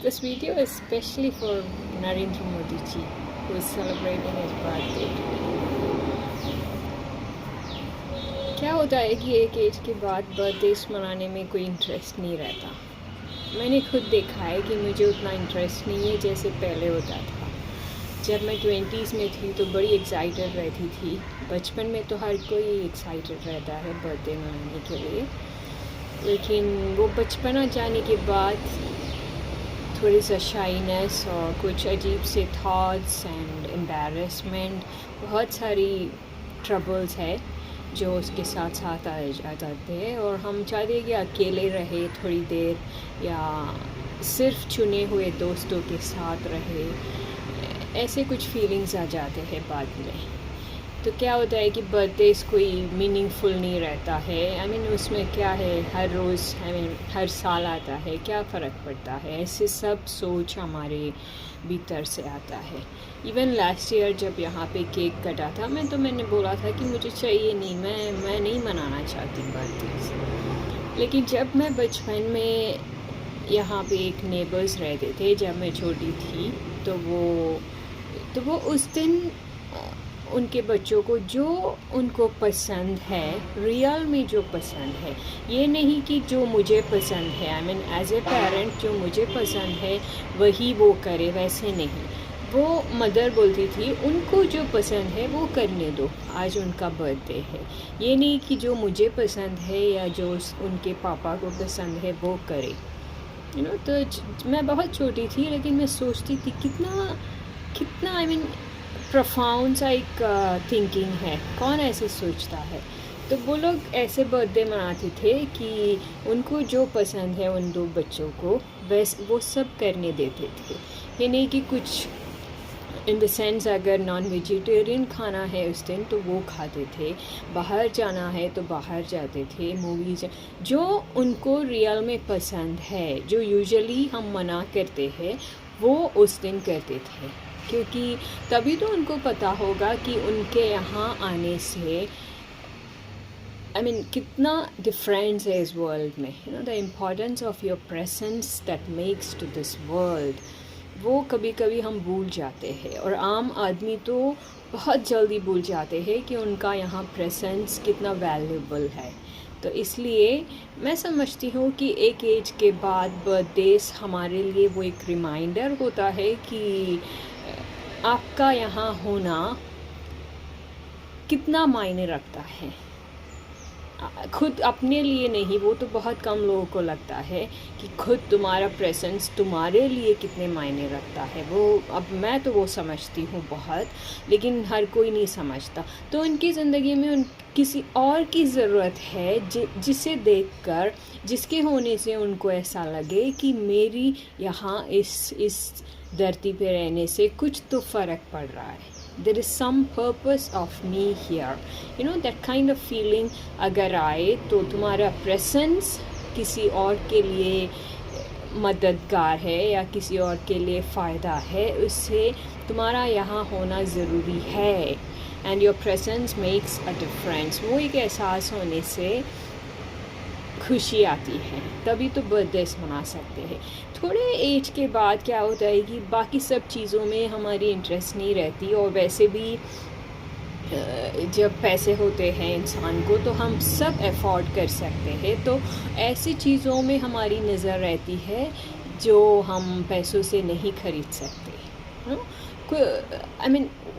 This video is especially for Narendra Modi ji, who is celebrating his birthday today. क्या होता है कि एक एज के बाद बर्थडेज मनाने में कोई इंटरेस्ट नहीं रहता। मैंने खुद देखा है कि मुझे उतना इंटरेस्ट नहीं है जैसे पहले होता था। जब मैं 20s में थी तो बड़ी एक्साइटेड रहती थी। बचपन में तो हर कोई एक्साइटेड रहता है बर्थडे मनाने के लिए, लेकिन वो बचपना जाने के बाद थोड़ी सा शाइनेस और कुछ अजीब से थॉट्स एंड एम्बैरेसमेंट, बहुत सारी ट्रबल्स है जो उसके साथ साथ आ जाते हैं, और हम चाहते हैं कि अकेले रहे थोड़ी देर या सिर्फ चुने हुए दोस्तों के साथ रहे। ऐसे कुछ फीलिंग्स आ जाते हैं बाद में। तो क्या होता है कि बर्थडेज कोई मीनिंगफुल नहीं रहता है। उसमें क्या है, हर रोज़ हर साल आता है, क्या फ़र्क पड़ता है। ऐसे सब सोच हमारे भीतर से आता है। इवन लास्ट ईयर जब यहाँ पे केक कटा था, मैंने बोला था कि मुझे चाहिए नहीं, मैं नहीं मनाना चाहती बर्थडेज। लेकिन जब मैं बचपन में यहाँ पे एक नेबर्स रहते थे जब मैं छोटी थी, तो वो उस दिन उनके बच्चों को जो उनको पसंद है, रियल में जो पसंद है, ये नहीं कि जो मुझे पसंद है, एज ए पेरेंट जो मुझे पसंद है वही वो करे, वैसे नहीं। वो मदर बोलती थी उनको जो पसंद है वो करने दो, आज उनका बर्थडे है। ये नहीं कि जो मुझे पसंद है या जो उनके पापा को पसंद है वो करे। तो मैं बहुत छोटी थी, लेकिन मैं सोचती थी कितना प्रोफाउंड सा एक थिंकिंग है, कौन ऐसे सोचता है। तो वो लोग ऐसे बर्थडे मनाते थे कि उनको जो पसंद है उन दो बच्चों को वो सब करने देते थे। ये नहीं कि कुछ इन द सेंस अगर नॉन वेजिटेरियन खाना है उस दिन तो वो खाते थे, बाहर जाना है तो बाहर जाते थे, मूवीज़ जो उनको रियल में पसंद है, जो यूजुअली हम मना करते हैं वो उस दिन करते थे। क्योंकि तभी तो उनको पता होगा कि उनके यहाँ आने से कितना डिफरेंस है इस वर्ल्ड में। The importance of your presence that makes to this world, वो कभी कभी हम भूल जाते हैं, और आम आदमी तो बहुत जल्दी भूल जाते हैं कि उनका यहाँ प्रेजेंस कितना वैल्यूबल है। तो इसलिए मैं समझती हूँ कि एक एज के बाद बर्थडेज हमारे लिए वो एक रिमाइंडर होता है कि आपका यहाँ होना कितना मायने रखता है। खुद अपने लिए नहीं, वो तो बहुत कम लोगों को लगता है कि खुद तुम्हारा प्रेजेंस तुम्हारे लिए कितने मायने रखता है। वो अब मैं तो वो समझती हूँ बहुत, लेकिन हर कोई नहीं समझता। तो उनकी ज़िंदगी में उन किसी और की ज़रूरत है जिसे देखकर, जिसके होने से उनको ऐसा लगे कि मेरी यहाँ इस धरती पे रहने से कुछ तो फ़र्क पड़ रहा है। There is some purpose of me here. That kind of feeling अगर आए तो तुम्हारा प्रेजेंस किसी और के लिए मददगार है या किसी और के लिए फ़ायदा है, उससे तुम्हारा यहाँ होना ज़रूरी है। And your presence makes a difference. वो एक एहसास होने से खुशी आती है, तभी तो बर्थडेज मना सकते हैं। थोड़े एज के बाद क्या होता है कि बाकी सब चीज़ों में हमारी इंटरेस्ट नहीं रहती, और वैसे भी जब पैसे होते हैं इंसान को तो हम सब अफोर्ड कर सकते हैं। तो ऐसी चीज़ों में हमारी नज़र रहती है जो हम पैसों से नहीं खरीद सकते।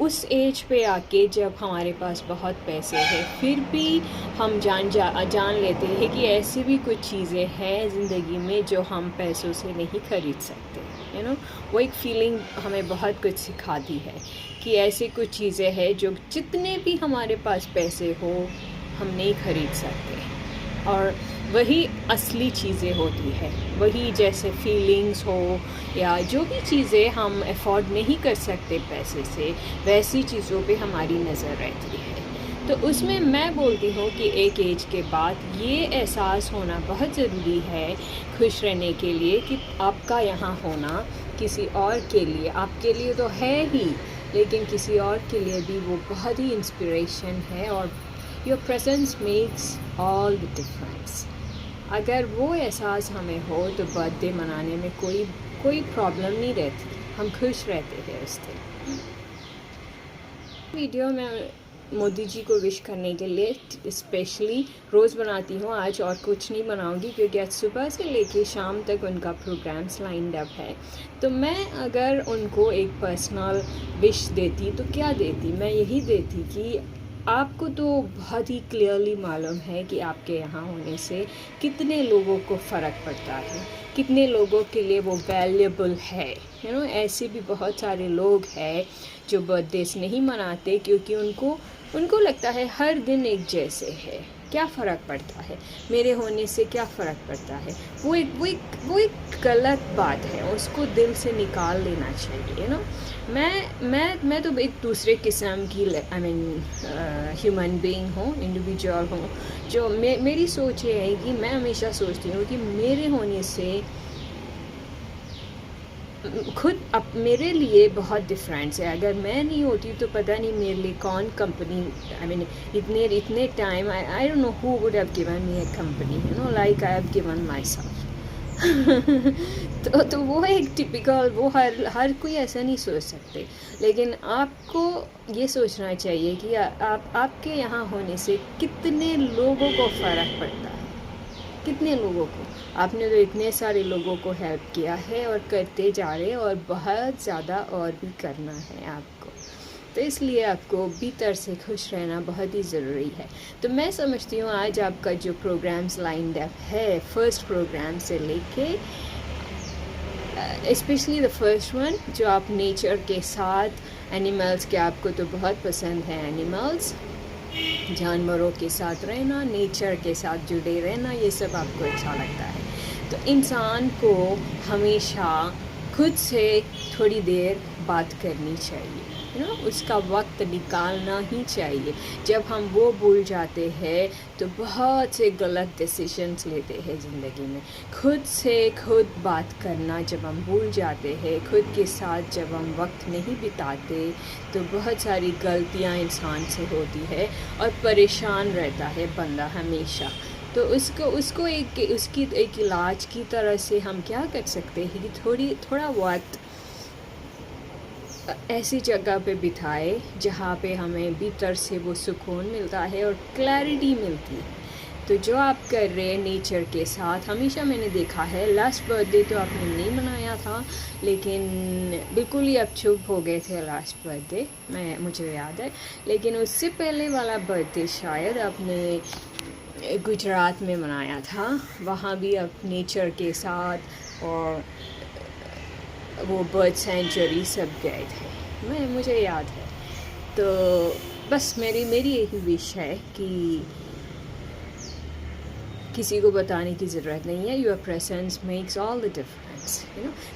उस एज पे आके जब हमारे पास बहुत पैसे हैं, फिर भी हम जान लेते हैं कि ऐसी भी कुछ चीज़ें हैं ज़िंदगी में जो हम पैसों से नहीं खरीद सकते। वो एक फीलिंग हमें बहुत कुछ सिखाती है कि ऐसी कुछ चीज़ें हैं जो जितने भी हमारे पास पैसे हो हम नहीं खरीद सकते, और वही असली चीज़ें होती है। वही जैसे फीलिंग्स हो या जो भी चीज़ें हम अफोर्ड नहीं कर सकते पैसे से, वैसी चीज़ों पे हमारी नज़र रहती है। तो उसमें मैं बोलती हूँ कि एक एज के बाद ये एहसास होना बहुत ज़रूरी है खुश रहने के लिए कि आपका यहाँ होना किसी और के लिए, आपके लिए तो है ही, लेकिन किसी और के लिए भी वो बहुत ही इंस्पिरेशन है, और your presence makes all the difference. अगर वो एहसास हमें हो तो बर्थडे मनाने में कोई प्रॉब्लम नहीं रहती, हम खुश रहते हैं उस दिन। वीडियो में मोदी जी को विश करने के लिए स्पेशली रोज़ बनाती हूँ, आज और कुछ नहीं बनाऊँगी क्योंकि आज सुबह से लेके शाम तक उनका प्रोग्राम्स लाइंड अप है। तो मैं अगर उनको एक पर्सनल विश देती तो क्या देती, मैं यही देती कि आपको तो बहुत ही क्लियरली मालूम है कि आपके यहाँ होने से कितने लोगों को फ़र्क पड़ता है, कितने लोगों के लिए वो वैल्यूबल है। ऐसे भी बहुत सारे लोग हैं जो बर्थडेज नहीं मनाते क्योंकि उनको लगता है हर दिन एक जैसे है, क्या फ़र्क पड़ता है, मेरे होने से क्या फ़र्क पड़ता है। वो एक गलत बात है, उसको दिल से निकाल लेना चाहिए ना। मैं तो एक दूसरे किस्म की ह्यूमन बीइंग हूँ, इंडिविजुअल हूँ, जो मेरी सोच ये है कि मैं हमेशा सोचती हूँ कि मेरे होने से खुद अब मेरे लिए बहुत डिफरेंस है। अगर मैं नहीं होती तो पता नहीं मेरे लिए कौन कंपनी, इतने time I don't know who would have given me A company, like I have given my self. तो वो एक टिपिकल, वो हर कोई ऐसा नहीं सोच सकते, लेकिन आपको ये सोचना चाहिए कि आपके यहाँ होने से कितने लोगों को फ़र्क पड़ता है, कितने लोगों को। आपने तो इतने सारे लोगों को हेल्प किया है और करते जा रहे हैं और बहुत ज़्यादा और भी करना है आपको। तो इसलिए आपको भीतर से खुश रहना बहुत ही ज़रूरी है। तो मैं समझती हूँ आज आपका जो प्रोग्राम्स लाइंड अप है, फर्स्ट प्रोग्राम से लेके स्पेशली द फर्स्ट वन जो आप नेचर के साथ, एनिमल्स के, आपको तो बहुत पसंद है एनिमल्स, जानवरों के साथ रहना, नेचर के साथ जुड़े रहना, ये सब आपको अच्छा लगता है। तो इंसान को हमेशा खुद से थोड़ी देर बात करनी चाहिए, उसका वक्त निकालना ही चाहिए। जब हम वो भूल जाते हैं तो बहुत से गलत डिसीजंस लेते हैं ज़िंदगी में। खुद से खुद बात करना जब हम भूल जाते हैं, खुद के साथ जब हम वक्त नहीं बिताते तो बहुत सारी गलतियां इंसान से होती है और परेशान रहता है बंदा हमेशा। तो उसकी एक इलाज की तरह से हम क्या कर सकते हैं कि थोड़ा वक्त ऐसी जगह पे बिताए जहाँ पे हमें भीतर से वो सुकून मिलता है और क्लैरिटी मिलती है। तो जो आप कर रहे हैं नेचर के साथ, हमेशा मैंने देखा है, लास्ट बर्थडे तो आपने नहीं मनाया था लेकिन बिल्कुल ही आप चुप हो गए थे लास्ट बर्थडे, मुझे याद है, लेकिन उससे पहले वाला बर्थडे शायद आपने गुजरात में मनाया था। वहाँ भी आप नेचर के साथ और वो बर्ड सेंचुरी सब गए थे, मुझे याद है। तो बस मेरी यही विश है कि किसी को बताने की ज़रूरत नहीं है, your presence makes all the difference.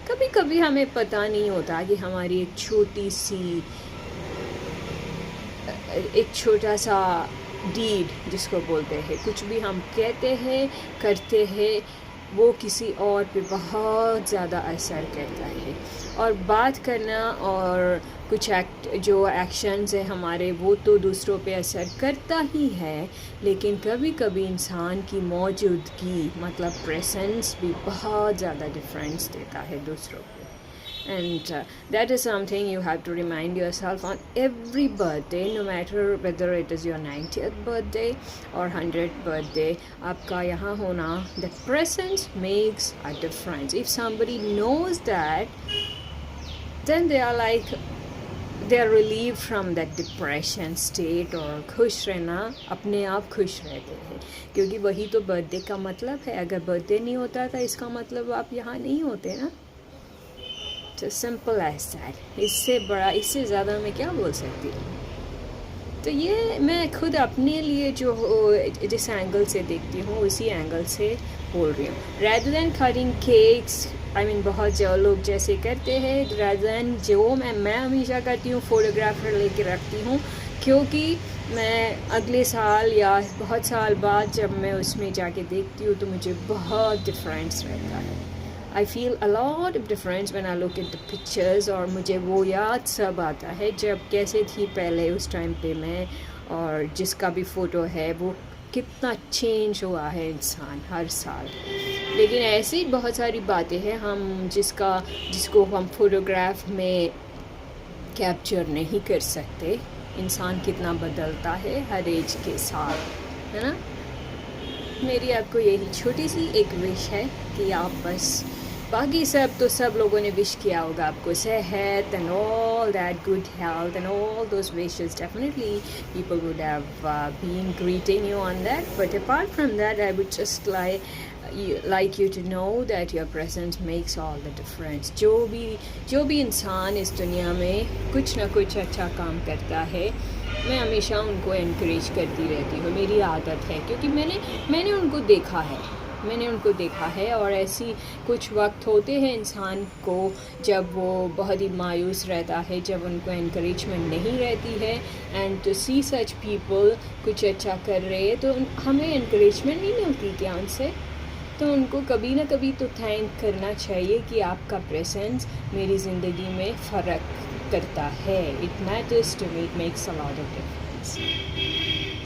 कभी कभी हमें पता नहीं होता कि हमारी एक छोटा सा डीड जिसको बोलते हैं, कुछ भी हम कहते हैं, करते हैं, वो किसी और पे बहुत ज़्यादा असर करता है। और बात करना और कुछ जो एक्शंस है हमारे, वो तो दूसरों पे असर करता ही है, लेकिन कभी कभी इंसान की मौजूदगी मतलब प्रेजेंस भी बहुत ज़्यादा डिफरेंस देता है दूसरों पे। And that is something you have to remind yourself on every birthday, no matter whether it is your 90th birthday or 100th birthday. आपका यहाँ होना, the presence makes a difference. If somebody knows that, then they are relieved from that depression state, और खुश रहना, अपने आप खुश रहते हैं, क्योंकि वही तो बर्थडे का मतलब है। अगर बर्थडे नहीं होता था इसका मतलब आप यहाँ नहीं होते ना। तो सिंपल एज दैट, इससे ज़्यादा मैं क्या बोल सकती हूँ। तो ये मैं खुद अपने लिए जो जिस एंगल से देखती हूँ उसी एंगल से बोल रही हूँ। रैदर दैन कटिंग केक्स, बहुत जो लोग जैसे करते हैं, रैदर दैन जो मैं हमेशा करती हूँ, फ़ोटोग्राफर लेके रखती हूँ, क्योंकि मैं अगले साल या बहुत साल बाद जब मैं उसमें जाके देखती हूँ तो मुझे बहुत डिफरेंस रहता है। I feel a lot of difference when I look at the pictures, और मुझे वो याद सब आता है जब कैसे थी पहले उस टाइम पे मैं, और जिसका भी फ़ोटो है वो कितना चेंज हुआ है इंसान हर साल। लेकिन ऐसी बहुत सारी बातें हैं जिसको हम फोटोग्राफ में कैप्चर नहीं कर सकते। इंसान कितना बदलता है हर एज के साथ, है ना। मेरी आपको यही छोटी सी एक विश है कि आप बस, बाकी सब लोगों ने विश किया होगा आपको सेहत and all that, good health and all those wishes, definitely people would have been greeting you on that, but apart from that I would just like you to know that your presence makes all the difference। जो भी इंसान इस दुनिया में कुछ ना कुछ अच्छा काम करता है, मैं हमेशा उनको एनकरेज करती रहती हूँ। मेरी आदत है, क्योंकि मैंने उनको देखा है और ऐसी कुछ वक्त होते हैं इंसान को जब वो बहुत ही मायूस रहता है, जब उनको एनकरेजमेंट नहीं रहती है, and to see such people कुछ अच्छा कर रहे हैं तो हमें एनकरेजमेंट नहीं मिलती क्या उनसे। तो उनको कभी ना कभी तो थैंक करना चाहिए कि आपका प्रेजेंस मेरी ज़िंदगी में फ़र्क करता है। It matters to me, it makes a lot of difference.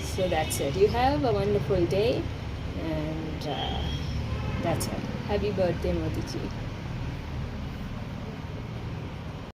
So that's it, you have a wonderful day and that's it. Happy birthday Modi ji.